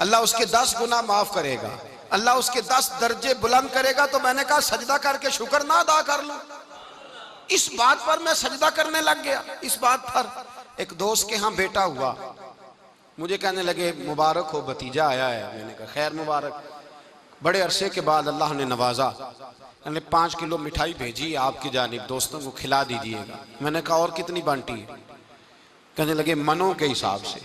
Speaker 1: अल्लाह उसके 10 गुनाह माफ करेगा, अल्लाह उसके 10 दर्जे बुलंद करेगा। तो मैंने कहा सजदा करके शुक्र ना अदा कर लूं? इस बात पर मैं सजदा करने लग गया। इस बात पर एक दोस्त के यहाँ बेटा हुआ, मुझे कहने लगे मुबारक हो भतीजा आया है। मैंने कहा खैर मुबारक। बड़े अरसे के बाद अल्लाह ने नवाजा, मैंने 5 किलो मिठाई भेजी आपकी जानिब, दोस्तों को खिला दीजिएगा। मैंने कहा और कितनी बांटी है? कहने लगे मनों के हिसाब से।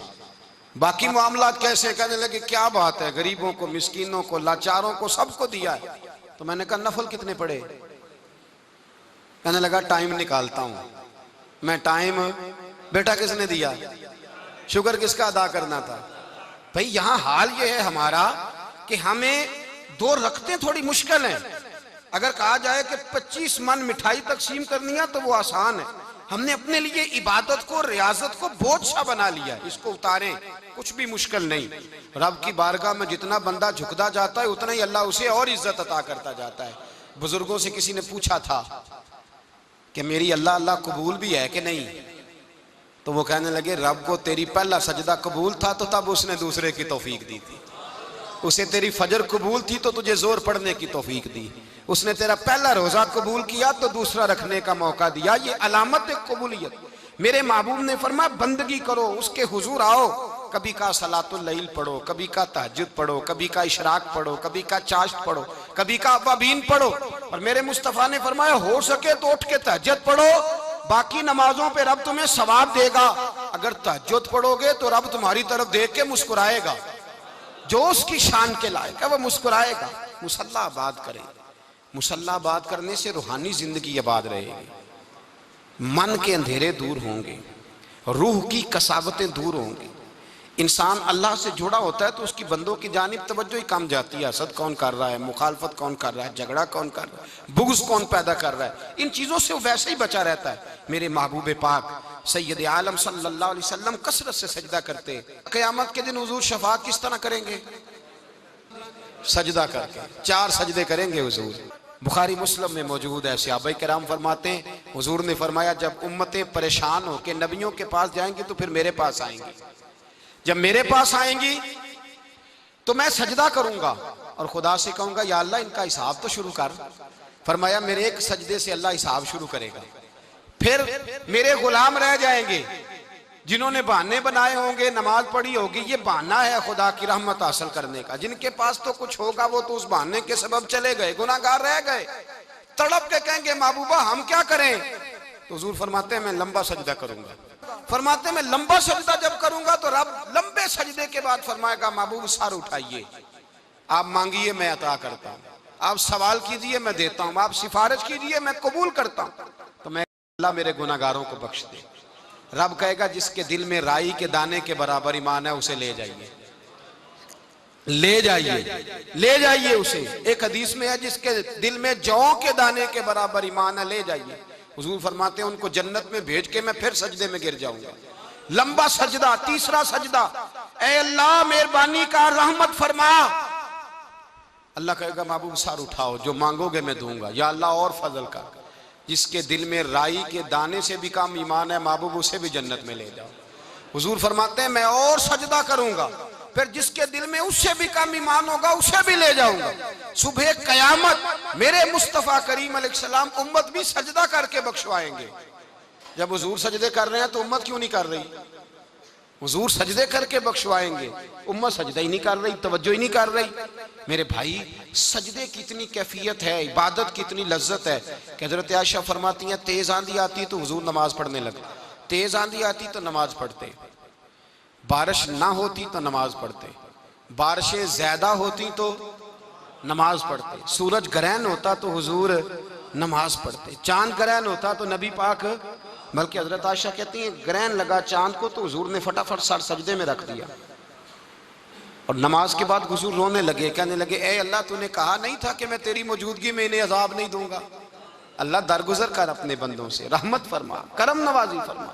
Speaker 1: बाकी मामलात कैसे? कहने लगे क्या बात है, गरीबों को, मिस्कीनों को, लाचारों को, सबको दिया है। तो मैंने कहा नफल कितने पड़े? कहने लगा टाइम निकालता हूं। मैं टाइम बेटा किसने दिया? शुक्र किसका अदा करना था? भाई यहां हाल ये है हमारा कि हमें 2 रखते थोड़ी मुश्किल है। अगर कहा जाए कि 25 मन मिठाई तकसीम करनी है तो वो आसान है। हमने अपने लिए इबादत को, रियाजत को बोझ सा बना लिया। इसको उतारें, कुछ भी मुश्किल नहीं। रब की बारगाह में जितना बंदा झुकता जाता है उतना ही अल्लाह उसे और इज्जत अता करता जाता है। बुजुर्गों से किसी ने पूछा था कि मेरी अल्लाह अल्लाह कबूल भी है कि नहीं? तो वो कहने लगे रब को तेरी पहला सजदा कबूल था तो तब उसने दूसरे की तौफीक दी थी। उसे तेरी फजर कबूल थी तो तुझे जोर पढ़ने की तौफीक दी। उसने तेरा पहला रोजा कबूल किया तो दूसरा रखने का मौका दिया। ये अलामत है कबूलियत। मेरे महबूब ने फरमाया बंदगी करो, उसके हुजूर आओ। कभी का सलातुल लैल पढ़ो, कभी का तहज्जुद पढ़ो, कभी का इशराक पढ़ो, कभी का चाश्त पढ़ो, कभी का अवाबीन पढ़ो। और मेरे मुस्तफा ने फरमाया हो सके तो उठ के तहज्जुद पढ़ो, बाकी नमाजों पे रब तुम्हें सवाब देगा। अगर तहज्जुद पढ़ोगे तो रब तुम्हारी तरफ देख के मुस्कुराएगा, जो उसकी शान के लायक है वो मुस्कुराएगा। मुसल्ला आबाद करें। मुसल्ला आबाद करने से रूहानी जिंदगी आबाद रहेगी, मन के अंधेरे दूर होंगे, रूह की कसावतें दूर होंगी। इंसान अल्लाह से जुड़ा होता है तो उसकी बंदों की जानिब तवज्जो ही कम जाती है। हसद कौन कर रहा है, मुखालफत कौन कर रहा है, झगड़ा कौन कर रहा है, बुग़्ज़ कौन पैदा कर रहा है, इन चीज़ों से वो वैसे ही बचा रहता है। मेरे महबूब पाक सैयद आलम सल्लल्लाहु अलैहि वसल्लम कसरत से सजदा करते। क़यामत के दिन हुजूर शफाअत किस तरह करेंगे? सजदा करके 4 सजदे करेंगे हुजूर। बुखारी मुस्लिम में मौजूद है। सहाबा किराम फरमाते हैं हुजूर ने फरमाया जब उम्मतें परेशान हो के नबियों के पास जाएंगी तो फिर मेरे पास आएंगी। जब मेरे पास आएंगी तो मैं सजदा करूंगा और खुदा से कहूंगा या अल्लाह इनका हिसाब तो शुरू कर। फरमाया मेरे एक सजदे से अल्लाह हिसाब शुरू करेगा। फिर मेरे गुलाम रह जाएंगे जिन्होंने बहाने बनाए होंगे, नमाज पढ़ी होगी, ये बहाना है खुदा की रहमत हासिल करने का। जिनके पास तो कुछ होगा वो तो उस बहाने के सबब चले गए, गुनाहगार रह गए। तड़प के कहेंगे महबूबा हम क्या करें? तो हुजूर फरमाते हैं मैं लंबा सजदा करूंगा। फरमाते हैं मैं लंबा सजदा जब करूंगा तो रब लंबे सजदे के बाद फरमाएगा महबूब सर उठाइए, आप मांगिए मैं अता करता हूं, आप सवाल कीजिए मैं देता हूं, आप सिफारिश कीजिए मैं कबूल करता हूं। तो मैं अल्लाह मेरे गुनाहगारों को बख्श दे। रब कहेगा जिसके दिल में राई के दाने के बराबर ईमान है उसे ले जाइए, ले जाइए, ले जाइए उसे। एक हदीस में है जिसके दिल में जौ के दाने के बराबर ईमान है, ले जाइए। हुजूर फरमाते हैं उनको जन्नत में भेज के मैं फिर सजदे में गिर जाऊंगा। लंबा सजदा, तीसरा सजदा, ऐ अल्लाह मेहरबानी का रहमत फरमा। अल्लाह कहेगा महबूब सर उठाओ, जो मांगोगे मैं दूंगा। या अल्लाह और फजल कर, जिसके दिल में राई के दाने से भी कम ईमान है महबूब उसे भी जन्नत में ले जाओ। हुजूर फरमाते हैं मैं और सजदा करूंगा, फिर जिसके दिल में उससे भी कम ईमान होगा उसे भी ले जाऊंगा। सुबह कयामत मेरे मुस्तफा करीम अलैहिस्सलाम उम्मत भी सजदा करके बख्शवाएंगे। जब हुजूर सजदे कर रहे हैं तो उम्मत क्यों नहीं कर रही? हुजूर सजदे करके बख्शवाएंगे, उम्मत सजदा ही नहीं कर रही, तवज्जो ही नहीं कर रही। मेरे भाई सजदे की इतनी कैफियत है, इबादत की इतनी लज्जत है कि हजरत आयशा फरमाती हैं तेज आंधी आती तो हुजूर नमाज पढ़ने लगे, तेज आंधी आती तो नमाज पढ़ते, बारिश ना होती तो नमाज पढ़ते, बारिशें ज्यादा होती तो नमाज पढ़ते, सूरज ग्रहण होता तो हुजूर नमाज पढ़ते, चांद ग्रहण होता तो नबी पाक, बल्कि हजरत आयशा कहती हैं ग्रहण लगा चांद को तो हुजूर ने फटाफट सर सजदे में रख दिया और नमाज के बाद हुजूर रोने लगे, कहने लगे ए अल्लाह तूने कहा नहीं था कि मैं तेरी मौजूदगी में इन्हें अजाब नहीं दूंगा। अल्लाह दरगुजर कर अपने बंदों से, रहमत फरमा, करम नवाजी फरमा।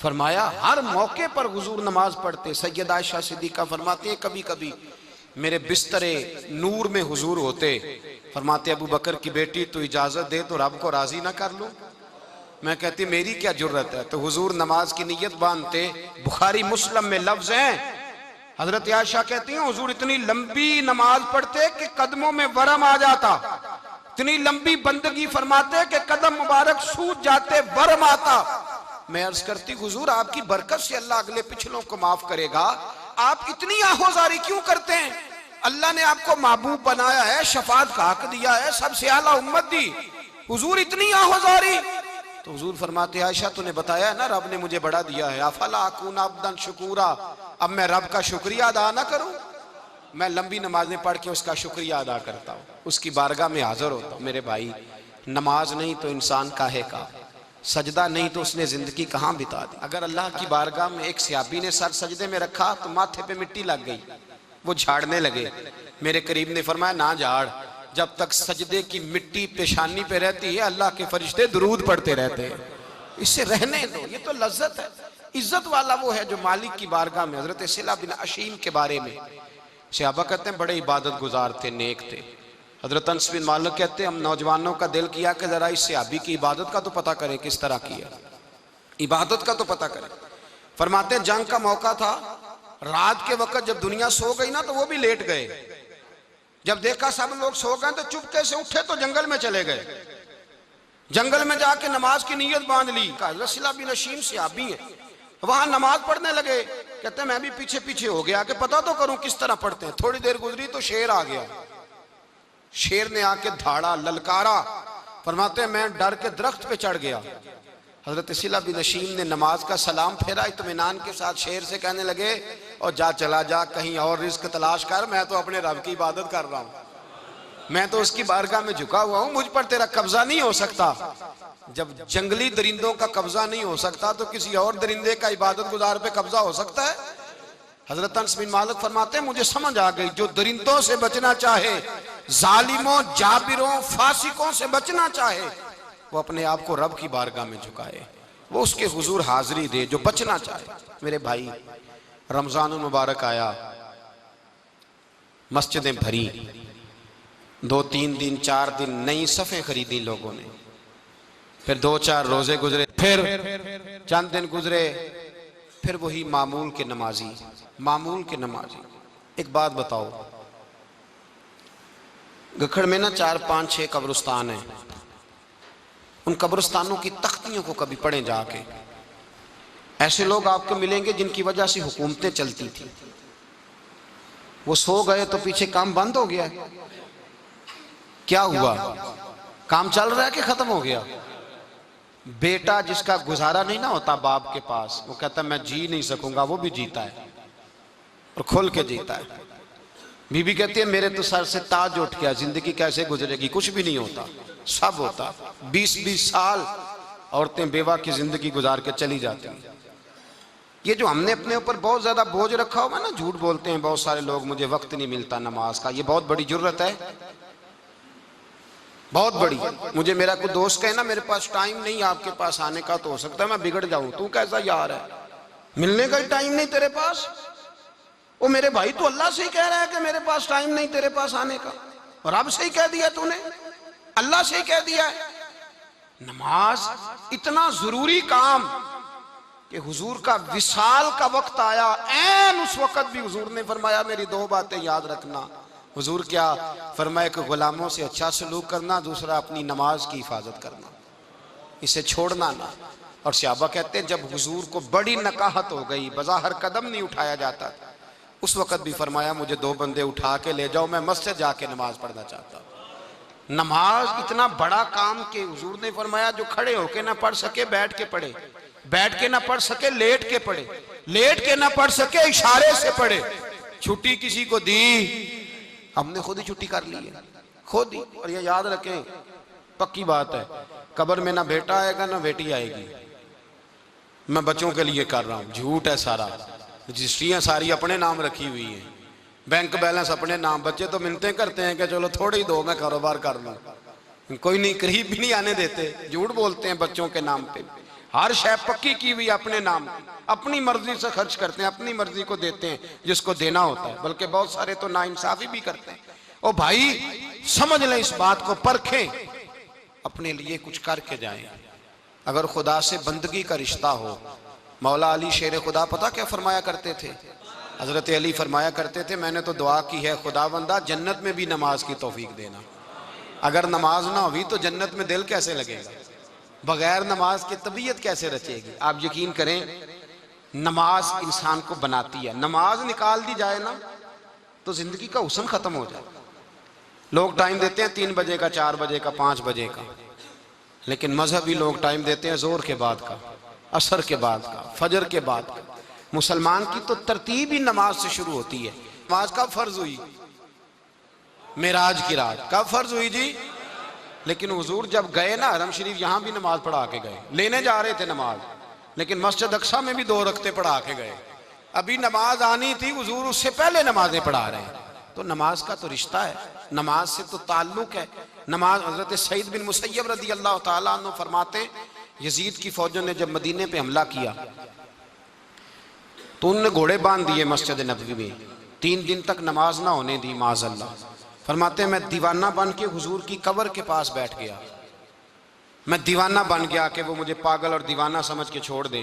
Speaker 1: फरमाया हर मौके पर हुजूर नमाज पढ़ते। सैयदा आयशा सिद्दीका फरमाते हैं कभी कभी मेरे बिस्तरे नूर में हुजूर होते, फरमाते अबू बकर की बेटी तू इजाजत दे तो रब को राजी ना कर लूं। मैं कहती मेरी क्या जुर्रत है, तो हुजूर नमाज की नीयत बांधते। बुखारी मुस्लिम में लफ्ज हैं, हजरत आयशा कहती हैं हुजूर इतनी लंबी नमाज पढ़ते कि कदमों में वरम आ जाता, इतनी लंबी बंदगी फरमाते कि कदम मुबारक सूज जाते, वरम आता। मैं अर्ज करती हुजूर आपकी बरकत से अल्लाह अगले पिछलों को माफ करेगा, आप इतनी आहोजारी क्यों करते हैं? अल्लाह ने आपको महबूब बनाया है, शफात का हक दिया है, सबसे आला उम्मत दी, हुजूर इतनी आहोजारी। तो हुजूर फरमाते आयशा तूने बताया है ना रब ने मुझे बड़ा दिया है, अफला अकून अब्दन शुकूरा, अब मैं रब का शुक्रिया अदा ना करूं? मैं लंबी नमाजें पढ़ के उसका शुक्रिया अदा करता हूँ, उसकी बारगाह में हाजिर होता हूँ। मेरे भाई नमाज नहीं तो इंसान काहे का, सजदा नहीं तो उसने जिंदगी कहाँ बिता दी। अगर अल्लाह की बारगाह में एक सहाबी ने सर सजदे में रखा तो माथे पे मिट्टी लग गई, वो झाड़ने लगे। मेरे करीब ने फरमाया ना झाड़, जब तक सजदे की मिट्टी पेशानी पे रहती है अल्लाह के फरिश्ते दुरूद पढ़ते रहते हैं, इससे रहने दो, ये तो लज्जत है। इज्जत वाला वो है जो मालिक की बारगाह में। हजरत सिला बिन अशीम के बारे में सहाबा कहते हैं बड़े इबादत गुजार थे, नेक थे। हजरत अनस बिन मालिक कहते हैं हम नौजवानों का दिल किया कि जरा इस सहाबी की इबादत का तो पता करें, किस तरह किया इबादत का तो पता करें। फरमाते जंग का मौका था, रात के वक्त जब दुनिया सो गई ना तो वो भी लेट गए। जब देखा सब लोग सो गए तो चुपके से उठे तो जंगल में चले गए, जंगल में जाके नमाज की नीयत बांध ली। हजरत सिला बिन अशीम सहाबी है, वहां नमाज पढ़ने लगे। कहते मैं भी पीछे पीछे हो गया कि पता तो करूं किस तरह पढ़ते हैं। थोड़ी देर गुजरी तो शेर आ गया, शेर ने आके धाड़ा, ललकारा। फरमाते मैं डर के दरख्त पे चढ़ गया। हजरत सिला बिन अशीम ने नमाज का सलाम फेरा, इत्मीनान के साथ शेर से कहने लगे और जा चला जा, कहीं और रिस्क तलाश कर, मैं तो अपने रब की इबादत कर रहा हूं, मैं तो उसकी बारगाह में झुका हुआ हूं, मुझ पर तेरा कब्जा नहीं हो सकता। जब जंगली दरिंदों का कब्जा नहीं हो सकता तो किसी और दरिंदे का इबादत गुजार पे कब्जा हो सकता है? हजरत अनस बिन मालिक फरमाते हैं मुझे समझ आ गई, जो दरिंदों से बचना चाहे, जालिमों, जाबिरों, फासिकों से बचना चाहे, वो अपने आप को रब की बारगाह में झुकाए, वो उसके हुजूर हाजिरी दे। जो बचना चाहे मेरे भाई, रमजान मुबारक आया, मस्जिदें भरी, 2-3 दिन 4 दिन नई सफ़ें खरीदी लोगों ने, फिर 2-4 रोजे गुजरे, फिर चंद दिन गुजरे, फिर वही मामूल के नमाजी, मामूल के नमाजी। एक बात बताओ, गखड़ में ना 4-5-6 कब्रिस्तान है, उन कब्रिस्तानों की तख्तियों को कभी पढ़ें जाके। ऐसे लोग आपको मिलेंगे जिनकी वजह से हुकूमतें चलती थी, वो सो गए तो पीछे काम बंद हो गया। क्या हुआ? काम चल रहा है कि खत्म हो गया? बेटा जिसका गुजारा नहीं ना होता बाप के पास, वो कहता मैं जी नहीं सकूंगा, वो भी जीता है और खुल के जीता है। बीबी कहती है मेरे तो सर से ताज उठ गया, जिंदगी कैसे गुजरेगी? कुछ भी नहीं होता, सब होता। 20-20 साल औरतें बेवा की जिंदगी गुजार के चली जाती हैं। ये जो हमने अपने ऊपर बहुत ज्यादा बोझ रखा हुआ है ना, झूठ बोलते हैं बहुत सारे लोग, मुझे वक्त नहीं मिलता नमाज का, ये बहुत बड़ी जुर्रत है, बहुत बड़ी। मुझे मेरा कोई दोस्त कहे ना मेरे पास टाइम नहीं आपके पास आने का, तो हो सकता है मैं बिगड़ जाऊं, तू कैसा यार है, मिलने का टाइम नहीं तेरे पास। वो मेरे भाई तो अल्लाह से ही कह रहा है कि मेरे पास टाइम नहीं तेरे पास आने का, और रब से ही कह दिया तूने, अल्लाह से ही कह दिया है। नमाज इतना जरूरी काम कि हुजूर का विसाल का वक्त आया, ऐन उस वक्त भी हुजूर ने फरमाया मेरी दो बातें याद रखना। हुजूर क्या फरमाया कि गुलामों से अच्छा सलूक करना, दूसरा अपनी नमाज की हिफाजत करना, इसे छोड़ना ना। और सहाबा कहते हैं जब हुजूर को बड़ी नकाहत हो गई, बज़ाहिर कदम नहीं उठाया जाता था, उस वक्त भी फरमाया मुझे दो बंदे उठा के ले जाओ, मैं मस्जिद जाके नमाज पढ़ना चाहता हूँ। नमाज इतना बड़ा काम कि हुजूर ने फरमाया जो खड़े होके ना पढ़ सके बैठ के पढ़े, बैठ के ना पढ़ सके लेट के पढ़े, लेट के ना पढ़ सके इशारे से पढ़े। छुट्टी किसी को दी, हमने खुद ही छुट्टी कर ली है, खुद ही। और ये याद रखें, पक्की बात है, कब्र में ना बेटा आएगा ना बेटी आएगी। मैं बच्चों के लिए कर रहा हूँ, झूठ है सारा। रजिस्ट्रियाँ सारी अपने नाम रखी हुई हैं, बैंक बैलेंस अपने नाम। बच्चे तो मिन्नतें करते हैं कि चलो थोड़े ही दो, मैं कारोबार कर लूँ। कोई नहीं, करीब भी नहीं आने देते, झूठ बोलते हैं बच्चों के नाम पे। हर शय पक्की की हुई अपने नाम, अपनी मर्जी से खर्च करते हैं, अपनी मर्जी को देते हैं जिसको देना होता है। बल्कि बहुत सारे तो नाइंसाफी भी करते हैं। ओ भाई समझ लें इस बात को, परखें, अपने लिए कुछ करके जाएं। अगर खुदा से बंदगी का रिश्ता हो, मौला अली शेर खुदा पता क्या फरमाया करते थे? हजरत अली फरमाया करते थे मैंने तो दुआ की है खुदावंदा जन्नत में भी नमाज की तौफीक देना। अगर नमाज ना हुई तो जन्नत में दिल कैसे लगेगा, बगैर नमाज की तबीयत कैसे रचेगी। आप यकीन करें नमाज इंसान को बनाती है। नमाज निकाल दी जाए ना तो जिंदगी का हुस्न खत्म हो जाए। लोग टाइम देते हैं 3 बजे का, 4 बजे का, 5 बजे का, लेकिन मजहबी लोग टाइम देते हैं जोर के बाद का, असर के बाद का, फजर के बाद का। मुसलमान की तो तरतीब ही नमाज से शुरू होती है। नमाज कब फर्ज हुई? मेराज की रात। कब फर्ज हुई जी? लेकिन हुजूर जब गए ना हरम शरीफ, यहां भी नमाज पढ़ा के गए। लेने जा रहे थे नमाज, लेकिन मस्जिद अक्सा में भी 2 रखते पढ़ा के गए। अभी नमाज आनी थी, हुजूर उससे पहले नमाजें पढ़ा रहे हैं। तो नमाज का तो रिश्ता है, नमाज से तो ताल्लुक है। नमाज हजरत सईद बिन मुसय्यब रदी अल्लाह ताला अन्हु फरमाते, यजीद की फौजों ने जब मदीने पे हमला किया तो उन्होंने घोड़े बांध दिए मस्जिद नबवी में, 3 दिन तक नमाज ना होने दी माज़अल्लाह। फरमाते मैं दीवाना बन के हुजूर की कब्र के पास बैठ गया। मैं दीवाना बन गया कि वो मुझे पागल और दीवाना समझ के छोड़ दे।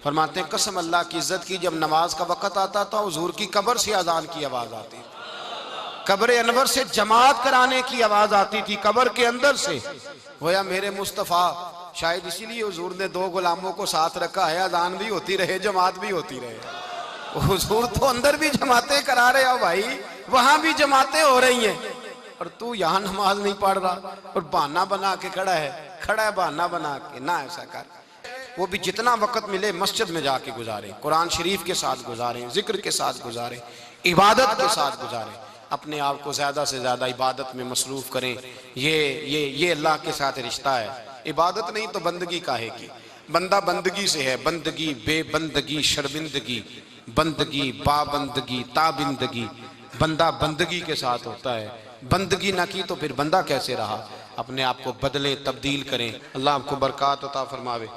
Speaker 1: फरमाते कसम अल्लाह की इज्जत की, जब नमाज का वक़्त आता था हुजूर की कब्र से अजान की आवाज़ आती, कब्र अनवर से जमात कराने की आवाज़ आती थी, कब्र के अंदर से। गोया मेरे मुस्तफ़ा, शायद इसीलिए हुजूर ने 2 गुलामों को साथ रखा है, अजान भी होती रहे जमात भी होती रहे। हुजूर तो अंदर भी जमातें करा रहे हो भाई, वहां भी जमातें हो रही हैं, और तू यहाँ नमाज नहीं पढ़ रहा और बहाना बना के खड़ा है बहाना बना के। ना ऐसा कर, वो भी जितना वक्त मिले मस्जिद में जाके गुजारे, कुरान शरीफ के साथ गुजारें, जिक्र के साथ गुजारें, इबादत के साथ गुजारें। अपने आप को ज़्यादा से ज़्यादा इबादत में मसरूफ़ करें। ये अल्लाह के साथ रिश्ता है। इबादत नहीं तो बंदगी काहे की? बंदा बंदगी से है, बंदगी बेबंदगी शर्मिंदगी, बंदगी बाबंदगी ताबिंदगी। बंदा बंदगी के साथ होता है, बंदगी ना की तो फिर बंदा कैसे रहा? अपने आप को बदलें, तब्दील करें। अल्लाह आपको बरकत अता फरमावे।